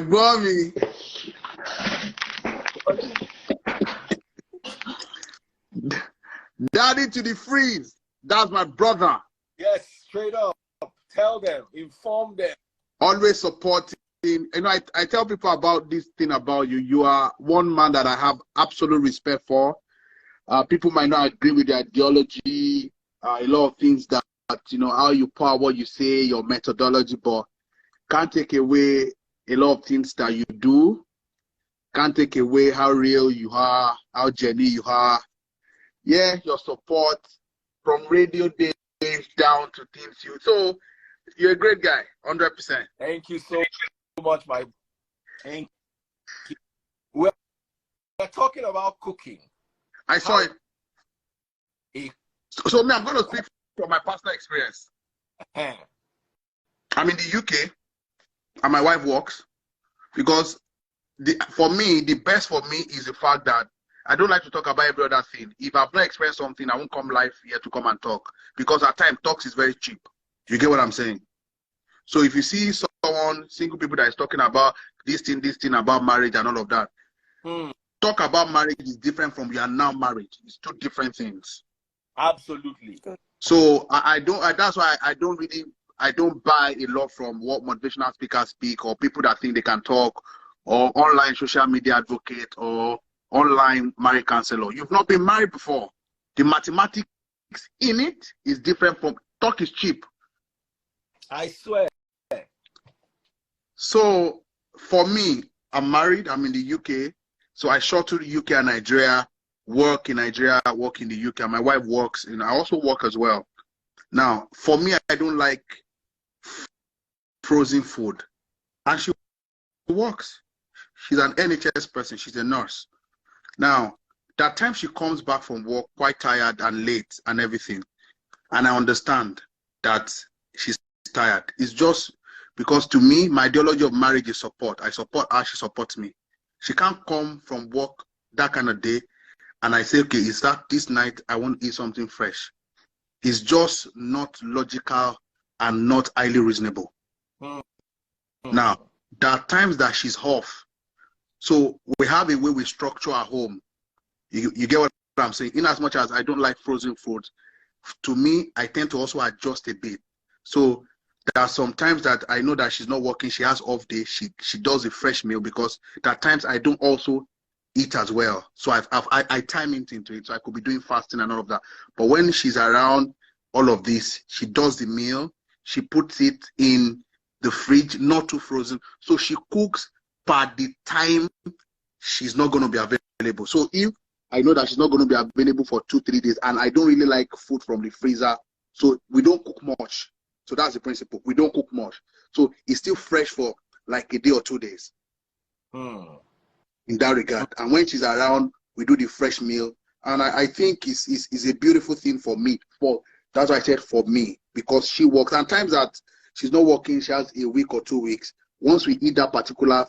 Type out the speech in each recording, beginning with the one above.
Bobby. Daddy to the freeze. That's my brother. Yes, straight up. Tell them, inform them. Always supporting. You know, I tell people about this thing about you. You are one man that I have absolute respect for. People might not agree with your ideology, a lot of things that, you know, how you power what you say, your methodology, but can't take away a lot of things that you do. Can't take away how real you are, how genuine you are. Yeah, your support from radio days down to things you. So you're a great guy, 100%. Thank you so much, my. Thank you. We're talking about cooking. I saw it. So me, I'm going to speak from my personal experience. I'm in the UK, and my wife works, because for me, the best for me is the fact that I don't like to talk about every other thing. If I've not experienced something, I won't come live here to come and talk, because at times talks is very cheap. You get what I'm saying? So if you see someone, single people that is talking about this thing about marriage and all of that, talk about marriage is different from you are now married. It's two different things. Absolutely. So that's why I don't buy a lot from what motivational speakers speak, or people that think they can talk, or online social media advocate, or online marriage counselor. You've not been married before. The mathematics in it is different from talk is cheap. I swear. So for me, I'm married, I'm in the UK. So I shuttle the UK and Nigeria, work in Nigeria, work in the UK. My wife works, and I also work as well. Now, for me, I don't like frozen food. And she works. She's an NHS person. She's a nurse. Now, that time she comes back from work quite tired and late and everything. And I understand that she's tired. It's just because to me, my ideology of marriage is support. I support her, she supports me. She can't come from work that kind of day and I say, okay, is that this night I want to eat something fresh? It's just not logical and not highly reasonable. Now, there are times that she's off. So we have a way we structure our home. You get what I'm saying? In as much as I don't like frozen food, to me, I tend to also adjust a bit. So there are some times that I know that she's not working, she has off day, she does a fresh meal, because there are times I don't also eat as well. So I time into it, so I could be doing fasting and all of that. But when she's around all of this, she does the meal, she puts it in the fridge, not too frozen. So she cooks per the time she's not going to be available. So if I know that she's not going to be available for 2-3 days, and I don't really like food from the freezer, so we don't cook much. So that's the principle. We don't cook much. So it's still fresh for like a day or 2 days. In that regard. And when she's around, we do the fresh meal. And I think it's a beautiful thing for me. That's why I said for me, because she works. And times that she's not working, she has a week or 2 weeks. Once we eat that particular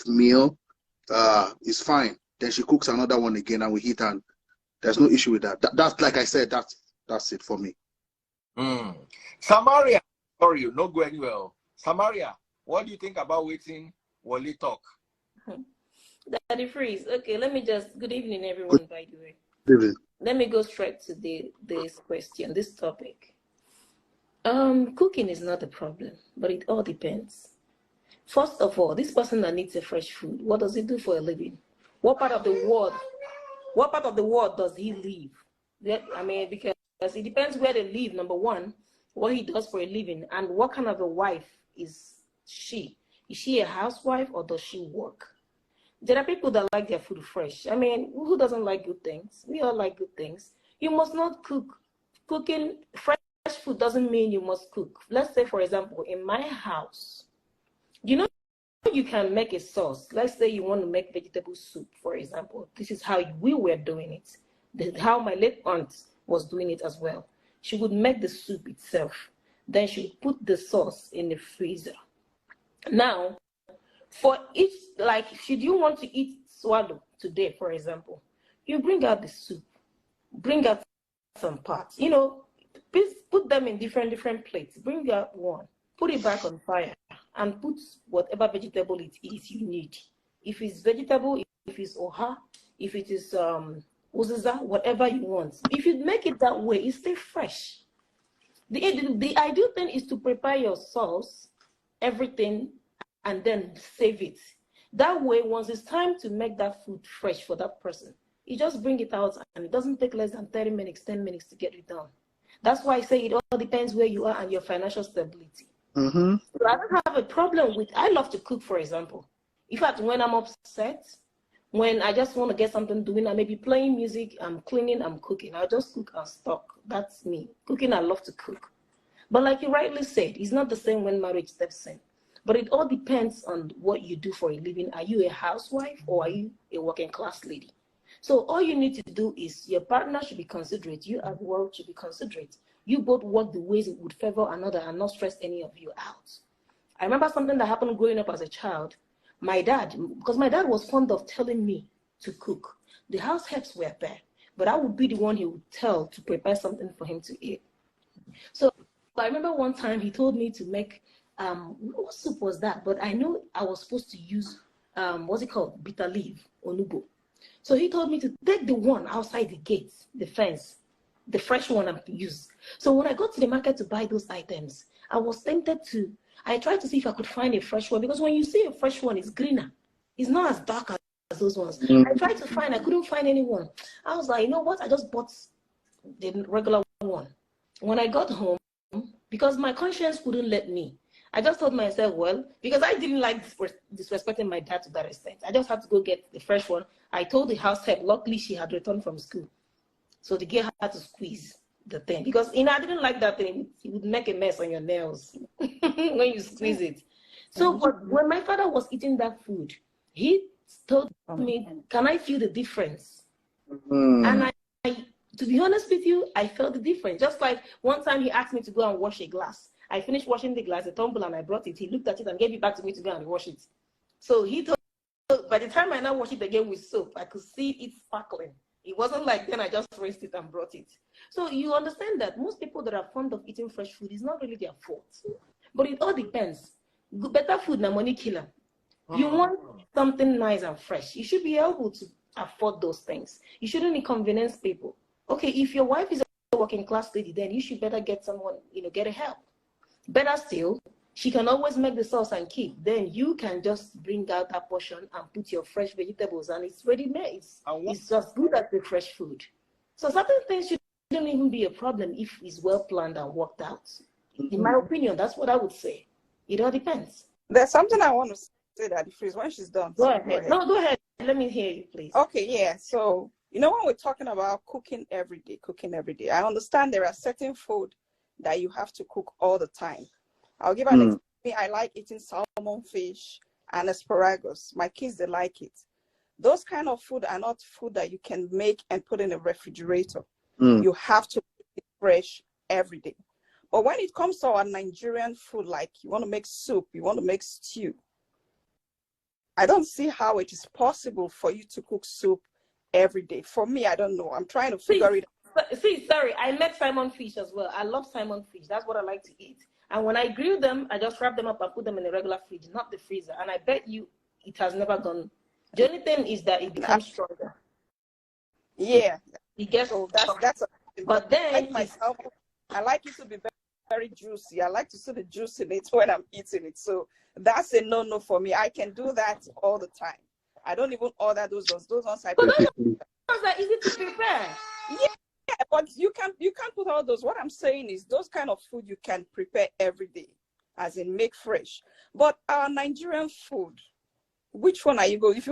meal, it's fine. Then she cooks another one again and we eat, and there's no issue with that. That's like I said, that's it for me. Samaria, sorry, you not go anywhere. Samaria, what do you think about waiting Woli talk? Daddy Freeze. Okay, let me just, good evening everyone, by the way. Good evening. Let me go straight to this question, this topic. Cooking is not a problem, but it all depends. First of all, this person that needs a fresh food, what does he do for a living? What part of the world does he live? I mean, because it depends where they live, number one, what he does for a living, and what kind of a wife is she? Is she a housewife or does she work? There are people that like their food fresh. I mean, who doesn't like good things? We all like good things. You must not cook. Cooking fresh food doesn't mean you must cook. Let's say, for example, in my house, you know, you can make a sauce. Let's say you want to make vegetable soup, for example. This is how we were doing it. How my late aunt was doing it as well. She would make the soup itself. Then she would put the sauce in the freezer. Now, for each, like, should you want to eat swallow today, for example, you bring out the soup, bring out some parts, put them in different plates, bring out one, put it back on fire, and put whatever vegetable it is you need. If it's vegetable, if it's oha, if it is uziza, whatever you want. If you make it that way, it stays fresh. The ideal thing is to prepare your sauce, everything, and then save it. That way, once it's time to make that food fresh for that person, you just bring it out, and it doesn't take less than 30 minutes, 10 minutes to get it done. That's why I say it all depends where you are and your financial stability. Mm-hmm. So I don't have a problem with, I love to cook, for example. In fact, when I'm upset, when I just want to get something doing, I may be playing music, I'm cleaning, I'm cooking. I'll just cook and stock. That's me. Cooking, I love to cook. But like you rightly said, it's not the same when marriage steps in. But it all depends on what you do for a living. Are you a housewife or are you a working class lady? So all you need to do is your partner should be considerate. You as well should be considerate. You both work the ways it would favor another and not stress any of you out. I remember something that happened growing up as a child. My dad, because my dad was fond of telling me to cook. The house helps were there, but I would be the one he would tell to prepare something for him to eat. So I remember one time he told me to make, what soup was that? But I know I was supposed to use, what's it called? Bitter leaf, onubo. So he told me to take the one outside the gate, the fence, the fresh one and use. So when I got to the market to buy those items, I was tempted to, I tried to see if I could find a fresh one, because when you see a fresh one, it's greener. It's not as dark as those ones. I tried to find, I couldn't find anyone. I was like, you know what? I just bought the regular one. When I got home, because my conscience wouldn't let me, I just told myself, well, because I didn't like disrespecting my dad to that extent, I just had to go get the fresh one. I told the house help, luckily she had returned from school. So the girl had to squeeze the thing, because I didn't like that thing. It would make a mess on your nails when you squeeze it. So but when my father was eating that food, he told me, can I feel the difference? And I, to be honest with you, I felt the difference. Just like one time he asked me to go and wash a glass. I finished washing the glass, a tumbler, and I brought it. He looked at it and gave it back to me to go and wash it. So he told, by the time I now wash it again with soap, I could see it sparkling. It wasn't like then I just rinsed it and brought it. So you understand that most people that are fond of eating fresh food is not really their fault. But it all depends. Better food na money killer. You want something nice and fresh. You should be able to afford those things. You shouldn't inconvenience people. Okay, if your wife is a working class lady, then you should better get someone, get a help. Better still, she can always make the sauce and keep. Then you can just bring out that portion and put your fresh vegetables, and it's ready made. It's just good as the fresh food. So certain things shouldn't even be a problem if it's well planned and worked out. In my opinion, that's what I would say. It all depends. There's something I want to say that freeze when she's done. Go ahead. No, go ahead. Let me hear you, please. Okay, yeah. So, when we're talking about cooking every day, I understand there are certain food that you have to cook all the time. I'll give an example. I like eating salmon, fish, and asparagus. My kids, they like it. Those kind of food are not food that you can make and put in a refrigerator. You have to cook it fresh every day. But when it comes to our Nigerian food, like you want to make soup, you want to make stew, I don't see how it is possible for you to cook soup every day. For me, I don't know. I'm trying to figure it out. Sorry, I make salmon fish as well. I love salmon fish. That's what I like to eat. And when I grill them, I just wrap them up and put them in a regular fridge, not the freezer. And I bet you it has never gone. The only thing is that it becomes stronger. Yeah. It gets so that's but then I like it to be very, very juicy. I like to see the juice in it when I'm eating it. So that's a no-no for me. I can do that all the time. I don't even order those ones. Those ones I prepare. Those ones are easy to prepare. Yeah, but you can't put all those. What I'm saying is those kind of food you can prepare every day, as in make fresh. But our Nigerian food, which one are you going?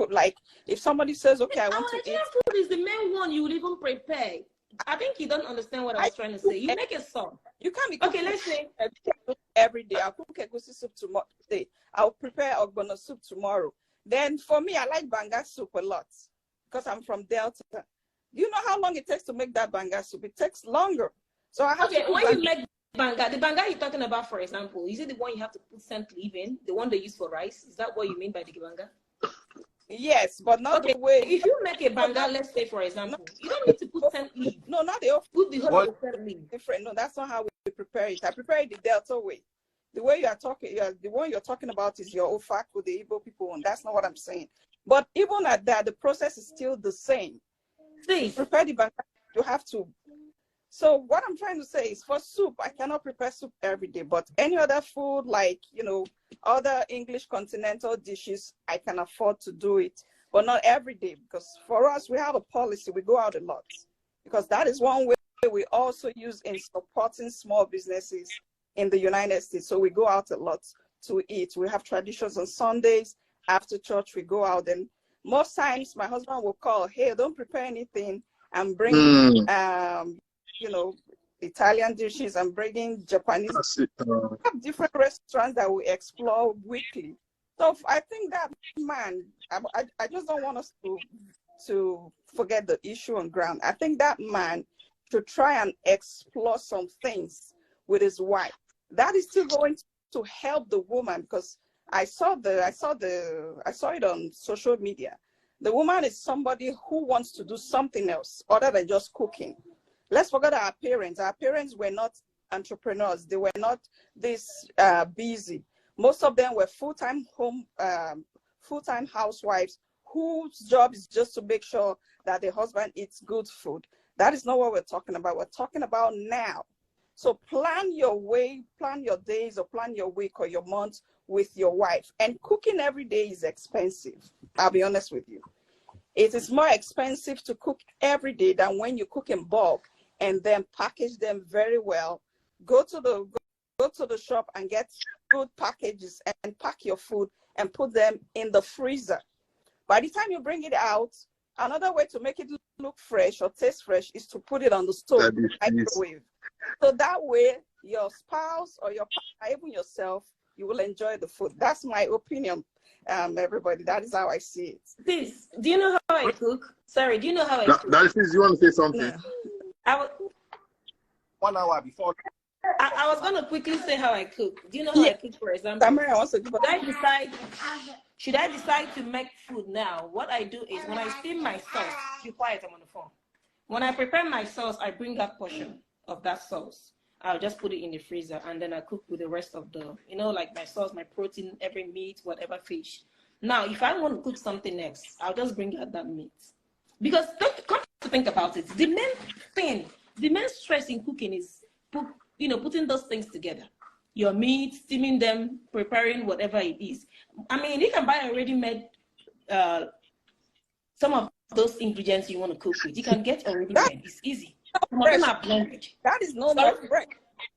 If somebody says, okay, I want to eat. Nigerian food is the main one you will even prepare. I think you don't understand what I was trying to say. You make a song. You can't be okay. Let's say every day. I'll cook egusi soup tomorrow. Today I'll prepare ogbono soup tomorrow. Then for me, I like banga soup a lot because I'm from Delta. Do you know how long it takes to make that banga soup? It takes longer. So I have to. When you make banga, the banga you're talking about, for example, is it the one you have to put scent leaf in? The one they use for rice? Is that what you mean by the banga? Yes, but not the way. If you make a banga, let's say, for example, you don't need to put scent leaf. No, not the put the whole scent leaf. Different. No, that's not how we prepare it. I prepare it the Delta way. The way you are talking, the one you're talking about is your Ofaku, the Igbo people, and that's not what I'm saying. But even at that, the process is still the same. See, to prepare the banga, you have to. So what I'm trying to say is, for soup, I cannot prepare soup every day, but any other food, like, you know, other English continental dishes, I can afford to do it, but not every day, because for us, we have a policy. We go out a lot, because that is one way we also use in supporting small businesses in the United States. So we go out a lot to eat. We have traditions on Sundays. After church, we go out, and most times my husband will call, hey, don't prepare anything. I'm bringing, you know, Italian dishes. I'm bringing Japanese. We have different restaurants that we explore weekly. So I think that man, I just don't want us to forget the issue on ground. I think that man should try and explore some things with his wife. That is still going to help the woman, because I saw it on social media. The woman is somebody who wants to do something else other than just cooking. Let's forget our parents. Our parents were not entrepreneurs. They were not this busy. Most of them were full-time housewives whose job is just to make sure that the husband eats good food. That is not what we're talking about. We're talking about now. So plan your way, plan your days, or plan your week or your month with your wife. And cooking every day is expensive. I'll be honest with you. It is more expensive to cook every day than when you cook in bulk and then package them very well. Go to the shop and get good packages and pack your food and put them in the freezer. By the time you bring it out, another way to make it look fresh or taste fresh is to put it on the stove, microwave. So that way, your spouse or your partner, even yourself, you will enjoy the food. That's my opinion, everybody. That is how I see it. This, do you know how I cook? Sorry, do you know how I cook? That is, you want to say something? No. 1 hour before. I was going to quickly say how I cook. Do you know how I cook, for example? Should I decide to make food now? What I do is, when I steam my sauce, be quiet, I'm on the phone. When I prepare my sauce, I bring that portion of that sauce. I'll just put it in the freezer, and then I cook with the rest of the, you know, like my sauce, my protein, every meat, whatever fish. Now, if I want to cook something else, I'll just bring out that meat. Because come to think about it, the main stress in cooking is, putting those things together. Your meat, steaming them, preparing whatever it is. I mean, you can buy already made some of those ingredients you want to cook with. You can get already made. It's easy. That is no more bread.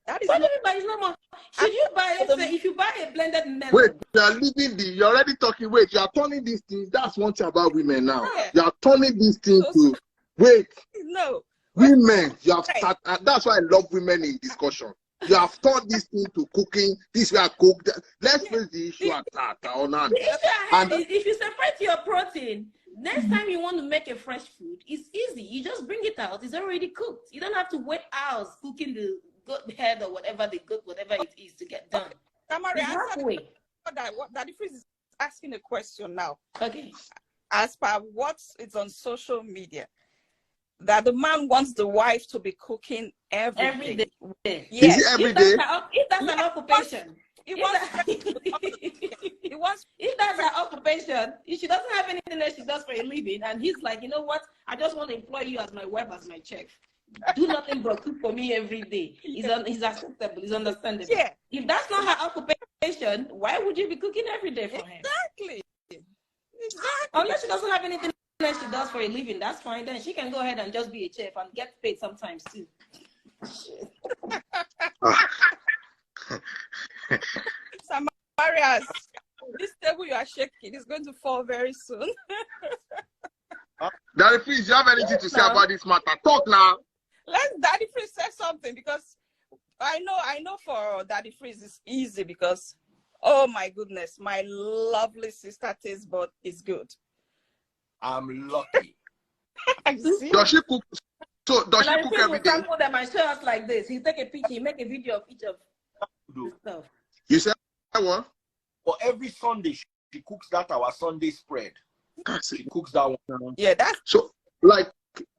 That is no more. Should you buy it? If you buy a blended melon. Wait, you're already talking. Wait, you are turning these things. That's one thing about women now. Yeah. You are turning these things to wait. No. Women, you have started, that's why I love women in discussion. You have turned this thing to cooking. This way I cook. Let's face the issue at that. If you separate your protein, next time you want to make a fresh food, it's easy. You just bring it out. It's already cooked. You don't have to wait hours cooking the goat head or whatever it is to get done. Tamari, Daddy Freeze is asking a question now. Okay. As per what is on social media, that the man wants the wife to be cooking every day. Yes. Is it every day? If that's an occupation. If that's her occupation, if she doesn't have anything else she does for a living, and he's like, you know what, I just want to employ you as my wife, as my chef. Do nothing but cook for me every day. He's acceptable, he's understandable. Yeah. If that's not her occupation, why would you be cooking every day for him? Exactly. Unless she doesn't have anything else she does for a living, that's fine. Then she can go ahead and just be a chef and get paid sometimes too. Samarias, this table you are shaking is going to fall very soon. Daddy Freeze, you have anything to say about this matter? Talk now. Let Daddy Freeze say something, because I know for Daddy Freeze it's easy, because oh my goodness, my lovely sister taste bud is good. I'm lucky. Does she cook? So does she cook every day? Sample them and show us like this. He take a picture, he make a video of each of the stuff. You said what? For every Sunday, she cooks that our Sunday spread. She cooks that one. Yeah, that's so. Like,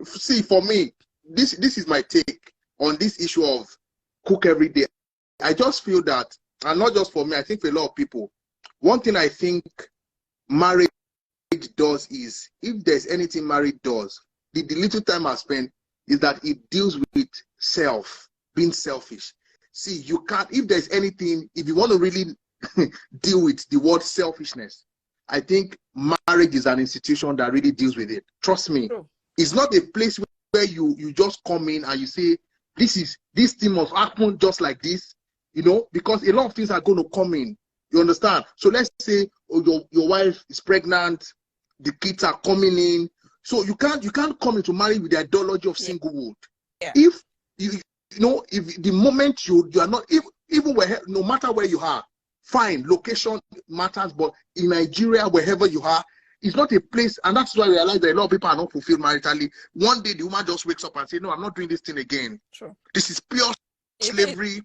see, for me, this is my take on this issue of cook every day. I just feel that and not just for me, I think for a lot of people, one thing I think marriage does is, if there's anything marriage does, the little time I spend is that it deals with being selfish. See, you can't, if there's anything, if you want to really deal with the word selfishness, I think marriage is an institution that really deals with it. Trust me. True. It's not a place where you just come in and you say, this thing must happen just like this, you know, because a lot of things are going to come in. You understand? So let's say, oh, your wife is pregnant, the kids are coming in. So you can't come into marriage with the ideology of singlehood. Yeah. If you know, if the moment you are not, even where, no matter where you are, fine, location matters, but in Nigeria, wherever you are, it's not a place, and that's why I realize that a lot of people are not fulfilled maritally. One day the woman just wakes up and says, no, I'm not doing this thing again. True. This is pure slavery.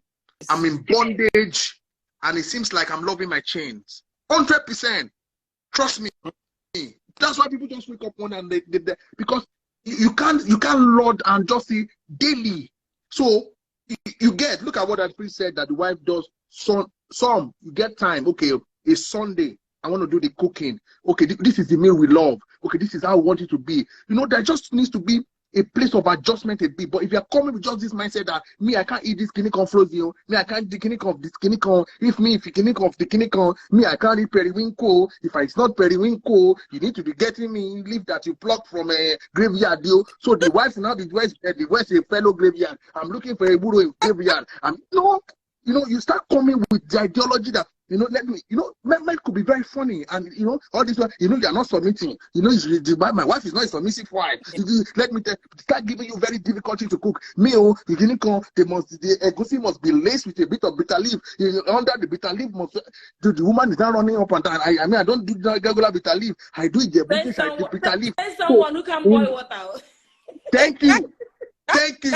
I'm in bondage, and it seems like I'm loving my chains. 100%. Trust me. That's why people just wake up one and they because you can't lord and just say daily. So you get, look at what that priest said that the wife does. Some you get time. Okay, it's Sunday. I want to do the cooking. Okay, this is the meal we love. Okay, this is how we want it to be. You know, there just needs to be a place of adjustment a bit. But if you're coming with just this mindset that me, I can't eat this kidney corn frozen, me, I can't eat the kidney corn, this kidney corn. If you kidney corn, me, I can't eat periwinkle. If it's not periwinkle, you need to be getting me leaf that you pluck from a graveyard deal. So the wife now the West a fellow graveyard. I'm looking for a bureau in graveyard. And you start coming with the ideology that, men could be very funny, and all this one, you're not submitting. My wife is not a submissive wife. Let me start giving you very difficult thing to cook. Meal, the egusi must be laced with a bit of bitter leaf. Under the bitter leaf, the woman is not running up and down. I don't do the regular bitter leaf. I do it the British bitter leaf. There's someone who can boil water. Thank you. Thank you.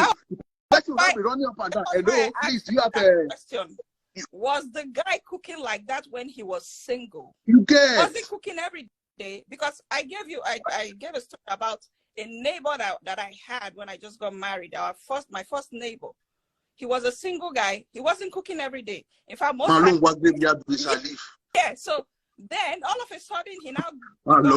That will not be running up and down. Hello, please, you have a question. Was the guy cooking like that when he was single? You get. Was he cooking every day? Because I gave a story about a neighbor that I had when I just got married. My first neighbor. He was a single guy. He wasn't cooking every day. In fact, most how long was graveyard with Salif? Yeah. So then all of a sudden he now and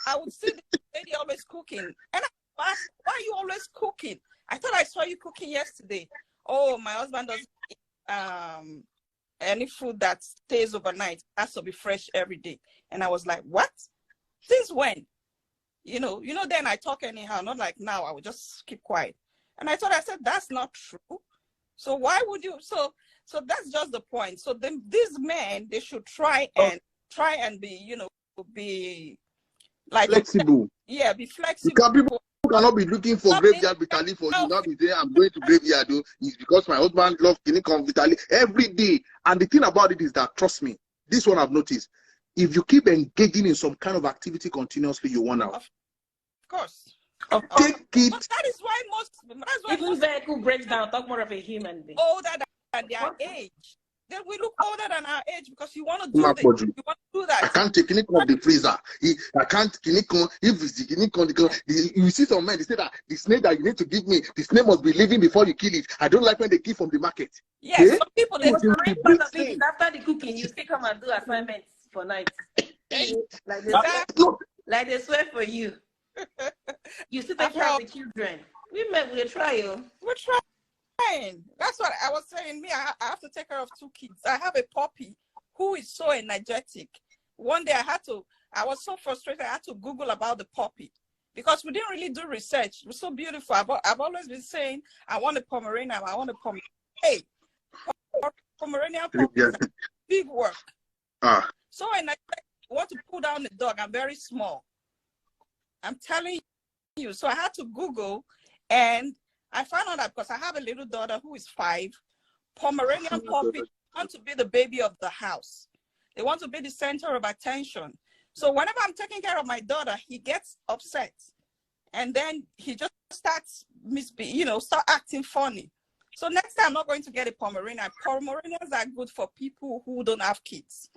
I would see the lady always cooking, and I asked, why are you always cooking? I thought I saw you cooking yesterday. Oh, my husband doesn't eat any food that stays overnight. It has to be fresh every day. And I was like, what? Since when? Then I talk anyhow, not like now. I would just keep quiet. And I said, that's not true. So why would you? So that's just the point. So then these men, they should try and be, be like flexible. Yeah, be flexible. People cannot be looking for graveyard bitterleaf for you. Not be there, I'm going to graveyard. It's because my husband loves kidney corn bitterleaf every day. And the thing about it is that, trust me, this one I've noticed. If you keep engaging in some kind of activity continuously, you want out. Of course. Take it. But that is why even vehicle breaks down. Talk more of a human being. Older than their age. Then we look older than our age because you want to do this. You want to do that. I can't take kidney corn the freezer. I can't kidney corn. If it's the kidney corn, you see some men, they say that the snake that you need to give me, the snake must be living before you kill it. I don't like when they kill from the market. Yes, some people they after the cooking, you still come and do assignments for night. Like they swear for you. You still take care of the children. We'll try you. We're trying. That's what I was saying. Me, I have to take care of 2 kids. I have a puppy who is so energetic. One day I was so frustrated. I had to Google about the puppy because we didn't really do research. It was so beautiful. I've always been saying, I want a Pomeranian. I want a Pomeranian. Hey, Pomeranian puppy is big work. So I want to pull down the dog. I'm very small. I'm telling you. So I had to Google, and I found out that because I have a little daughter who is 5, Pomeranian puppies want to be the baby of the house. They want to be the center of attention. So whenever I'm taking care of my daughter, he gets upset. And then he just starts start acting funny. So next time I'm not going to get a Pomeranian. Pomeranians are good for people who don't have kids.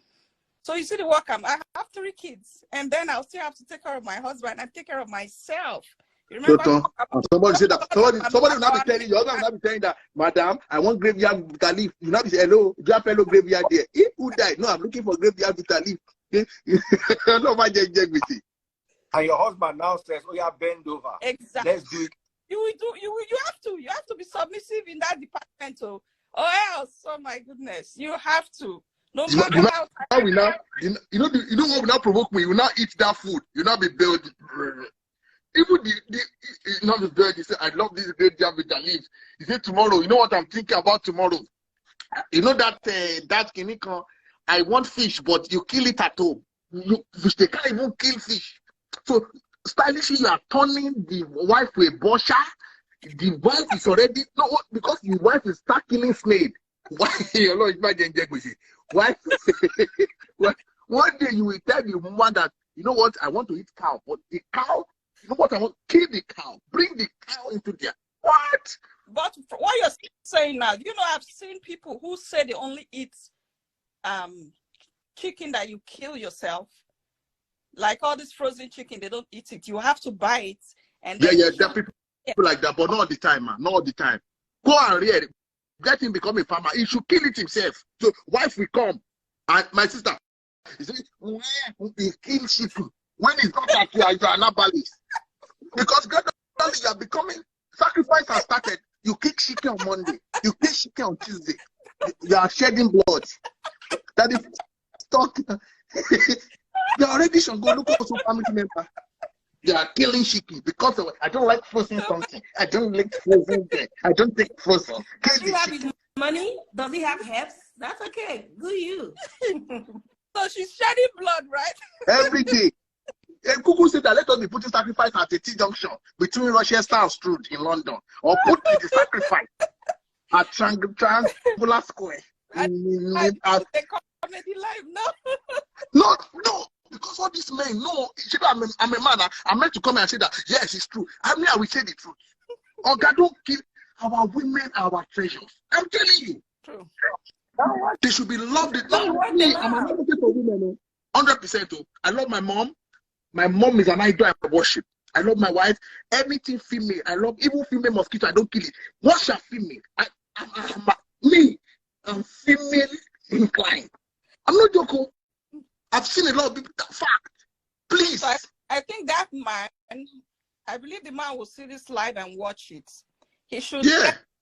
So you see the work I have 3 kids. And then I'll still have to take care of my husband and take care of myself. You remember? Somebody said that. Somebody will not be telling you. Will not be saying that, Madam, I want graveyard bitter leaf. You not be saying, hello, do you have fellow graveyard there? Who died? No, I'm looking for graveyard bitter leaf. No, my with it. And your husband now says, oh yeah, bend over. Exactly. Let's do it. You have to be submissive in that department, or else, oh my goodness, you have to. No matter how we now, you know what will not provoke me? You will not eat that food. You will not be built. Even you know the bird, he said, I love this great job with the leaves. He said, tomorrow, you know what I'm thinking about tomorrow? You know that Kiniko, I want fish, but you kill it at home. They can't even kill fish. So stylishly, you are turning the wife to a bosher. The wife is already because the wife is start killing snail. Why? You know, imagine why? One day you will tell the woman that, you know what, I want to eat cow, but the cow, you know what, I want, kill the cow, bring the cow into there. What? But what you're saying now, you know, I've seen people who say they only eat chicken that you kill yourself. Like all this frozen chicken, they don't eat it. You have to buy it. And there are people like that, but not all the time, man. Not all the time. Go and read it. Let him become a farmer. He should kill it himself. So wife will come. And my sister, he said, where he kill chicken? When it's not like you are not balanced. Because gradually you are becoming, sacrifice has started. You kick chicken on Monday. You kick chicken on Tuesday. You are shedding blood. That is stock. You already should go look for some family member. They are killing chicken because of, I don't like frozen something. I don't like frozen thing. I don't take frozen. Does he have his money? Does he have herbs? That's okay. Good you. So she's shedding blood, right? Every day. And Kuku said that let us be putting sacrifice at a T-junction between Rochester and Strood in London. Or put the sacrifice at Triangular Square. They comedy live, No. Because all these men, I'm a man. I'm meant to come and say that, yes, it's true. I will say the truth. Oh, God, don't kill our women, our treasures. I'm telling you. True. They should be loved. Me, I'm an advocate for women. 100%. I love my mom. My mom is an idol I worship. I love my wife. Everything female. I love even female mosquito. I don't kill it. What's a female? I'm female inclined. I'm not joking. I've seen a lot of people. Fact. Please. So I think that man, I believe the man will see this live and watch it. He should,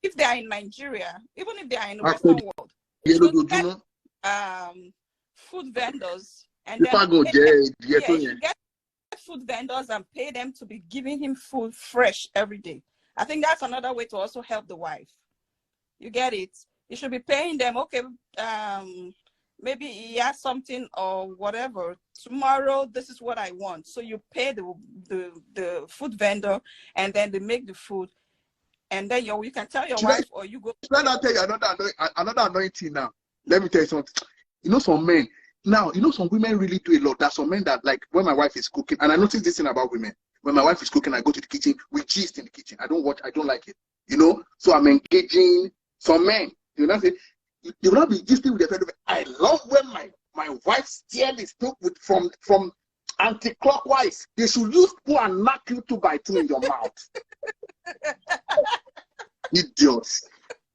if they are in Nigeria, even if they are in the Western world, he should get food vendors and then get food vendors and pay them to be giving him food fresh every day. I think that's another way to also help the wife. You get it? You should be paying them, okay, maybe he has something or whatever. Tomorrow, this is what I want. So you pay the food vendor, and then they make the food, and then you can tell your wife, or you go. Let me tell you another anointing now. Let me tell you something. You know some men. Now, you know some women really do a lot. There's some men that, like, when my wife is cooking, and I notice this thing about women. When my wife is cooking, I go to the kitchen. We gist in the kitchen. I don't like it. You know? So I'm engaging some men. You know what I'm saying? You will not be gisting with your friend. I love when my wife steer the stove from anti-clockwise. They should use spoon and knock you 2 by 2 in your mouth. Idiots.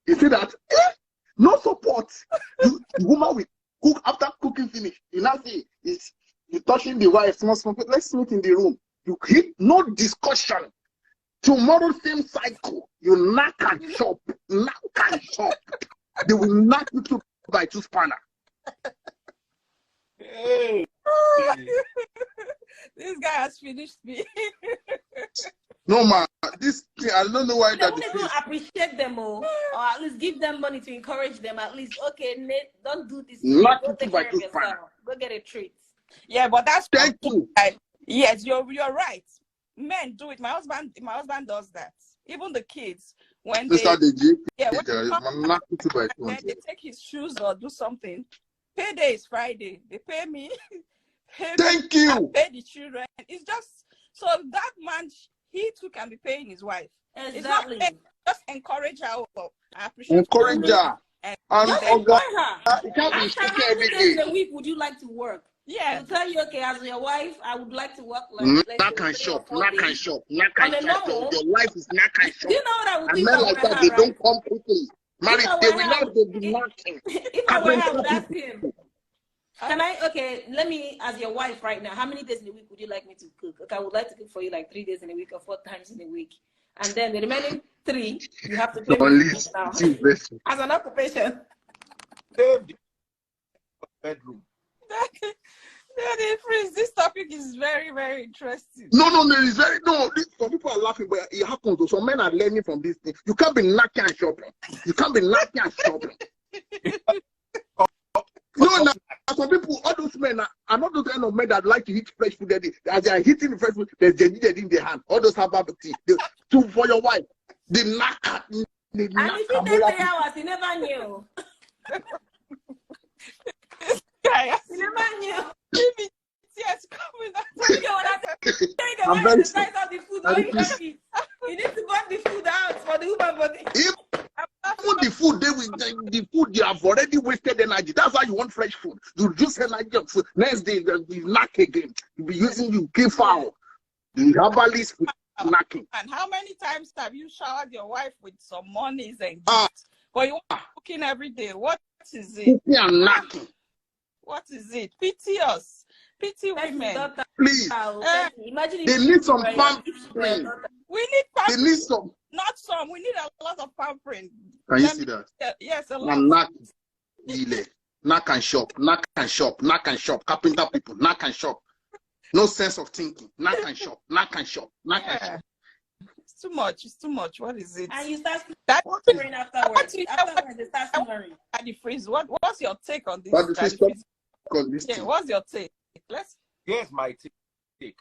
You see that? No support. The woman will cook after cooking finish. You now see you touching the wife. Let's meet in the room. You hit no discussion. Tomorrow same cycle. You knock and chop. They will knock you 2 by 2 spanner. Hey. This guy has finished me. No, man. This thing, I don't know why that is. Don't appreciate them all, or at least give them money to encourage them. At least, okay, Nate, don't do this. Not Go take by care of 2 yourself. spanner. Go get a treat. Yeah, but that's Thank you. Yes, you're right. Men do it. My husband does that. Even the kids, when they take his shoes or do something. Payday is Friday. They pay me. Thank you. Pay the children. It's just so that man, he too can be paying his wife. Exactly. It's not, just encourage her. I appreciate encourage her. Just encourage her. You can't be How speaking every many days day. a week would you like to work? Yeah. To tell you, okay, as your wife, I would like to work like Knock and shop, knock and shop, knock On and a shop. normal, Your life is knock and shop. do you know what I would do And if I men were like that, her, they right? don't come quickly. Marriage, If I they were will her, not be knocking. if I were her, I would ask him, can I, okay, let me, as your wife right now, how many days in a week would you like me to cook? Okay, I would like to cook for you like 3 days in a week or 4 times in a week. And then the remaining 3, you have to pay me now. As an occupation. Save the bedroom. Daddy Freeze, this topic is very, very interesting. No, it's very, some people are laughing, but it happens. So some men are learning from this thing. You can't be knocking and shopping. You can't be knocking and shopping. Now, some people, all those men are not those kind of men that like to eat fresh food. As they are hitting the fresh food, there's genuine in their hand. All those have tea. For your wife, they knock. And if he takes 3 hours, he never knew. He never knew. Yes, coming out. I'm very the size of the food. You need to burn the food out for the human body. Even the food the food you have already wasted energy. That's why you want fresh food. You use energy of food. Next day you knock again. You'll be using you kill foul. The herbalist knocking. And how many times have you showered your wife with some monies and gifts? But you want cooking every day. What is it? Cooking and knocking. What is it? Pity us. Pity women. Please. Imagine they need some pampering. We need pampering. They need some. Not some. We need a lot of pampering. Can you see that? Yes, a lot. Knock and shop. Knock and shop. Knock and shop. Carpenter people. Knock and shop. No sense of thinking. Knock and shop. Knock and shop. Knock and shop. It's too much. It's too much. What is it? And you start snoring afterwards. Afterwards, they start snoring. Daddy Freeze, what's your take on this? What's your take? Here's my take.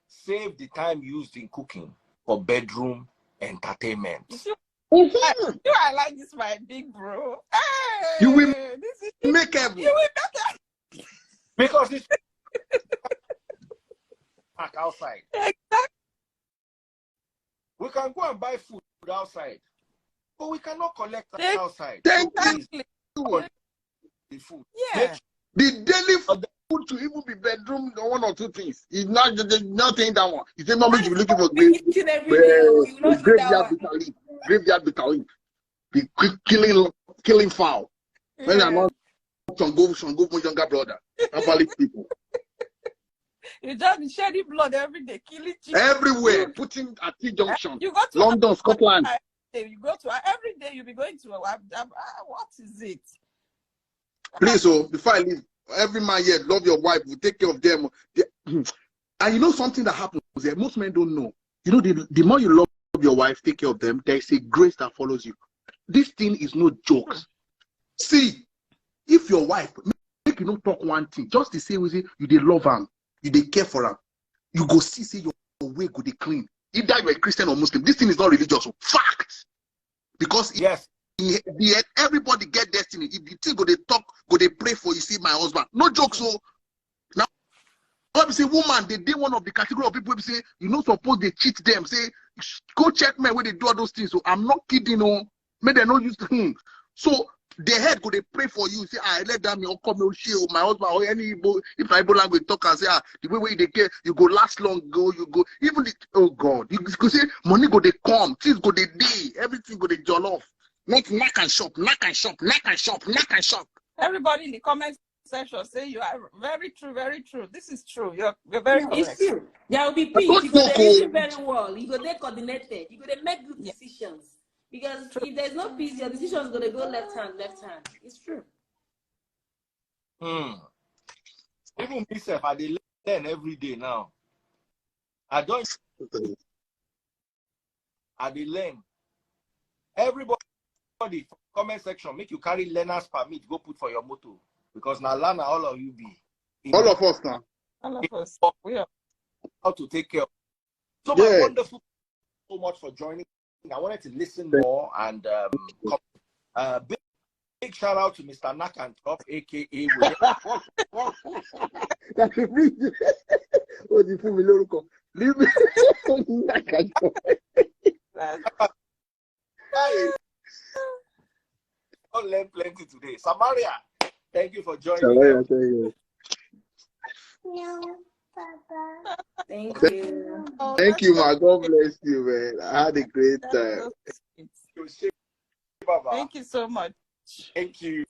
Save the time used in cooking for bedroom entertainment. I like this, my big bro. Hey, you will make every. You will make because it's outside. Exactly. We can go and buy food outside, but we cannot collect outside. Exactly. The food. Yeah. The daily food to even be bedroom, 1 or 2 things. It's not nothing that one. You say, Mommy, you be looking for graveyard bitter leaf. Be killing fowl. When you're not some go for younger brother. Catholic people. You just be shedding blood every day, killing chicken. Everywhere, putting at T-junction. You go to London, Scotland. You go to every day. You'll be going to what is it? Please, before I leave, every man here love your wife. You take care of them. And you know something that happens there. Most men don't know. You know, the more you love your wife, take care of them. There is a grace that follows you. This thing is no jokes. See, if your wife make you not talk one thing, just the same way you they love her, you they care for her, you go see your way go they clean. Either you're a Christian or Muslim, this thing is not religious. So fact, because yes, everybody get destiny. If the thing go they talk, go they pray for you. See my husband, no jokes. So now, when we say woman, they did one of the category of people who say you know suppose they cheat them. Say go check men when they do all those things. So I'm not kidding. No, may they not use him. So the head go they pray for you. Say I let them or come shield my husband or any Igbo, if my Igbo language talk and say the way they get you go last long go you go even the, oh God you go say money go they come things go they day everything go they jollof off. Not knock and shop, knock and shop, knock and shop, knock and shop. Everybody in the comment section say you are very true, very true. This is true. You're very correct. It's true. There will be peace. You go to very well. You go there coordinated. You go there make good decisions. Because if there's no peace, your decisions gonna go left hand. It's true. Even myself, I learn every day now. I learn. Everybody, comment section, make you carry learner's permit, go put for your motor. Because now learn all of you be. All of us now. All of us. We are. How to take care of. So my wonderful, so much for joining. I wanted to listen more and big shout out to Mr. Nakantop, aka That's a big what the fool will leave me. I'll learn plenty today. Samaria, thank you for joining. Thank you. Oh, Thank you, so ma. God bless you, man. I had a great time. so sweet. Thank you so much. Thank you.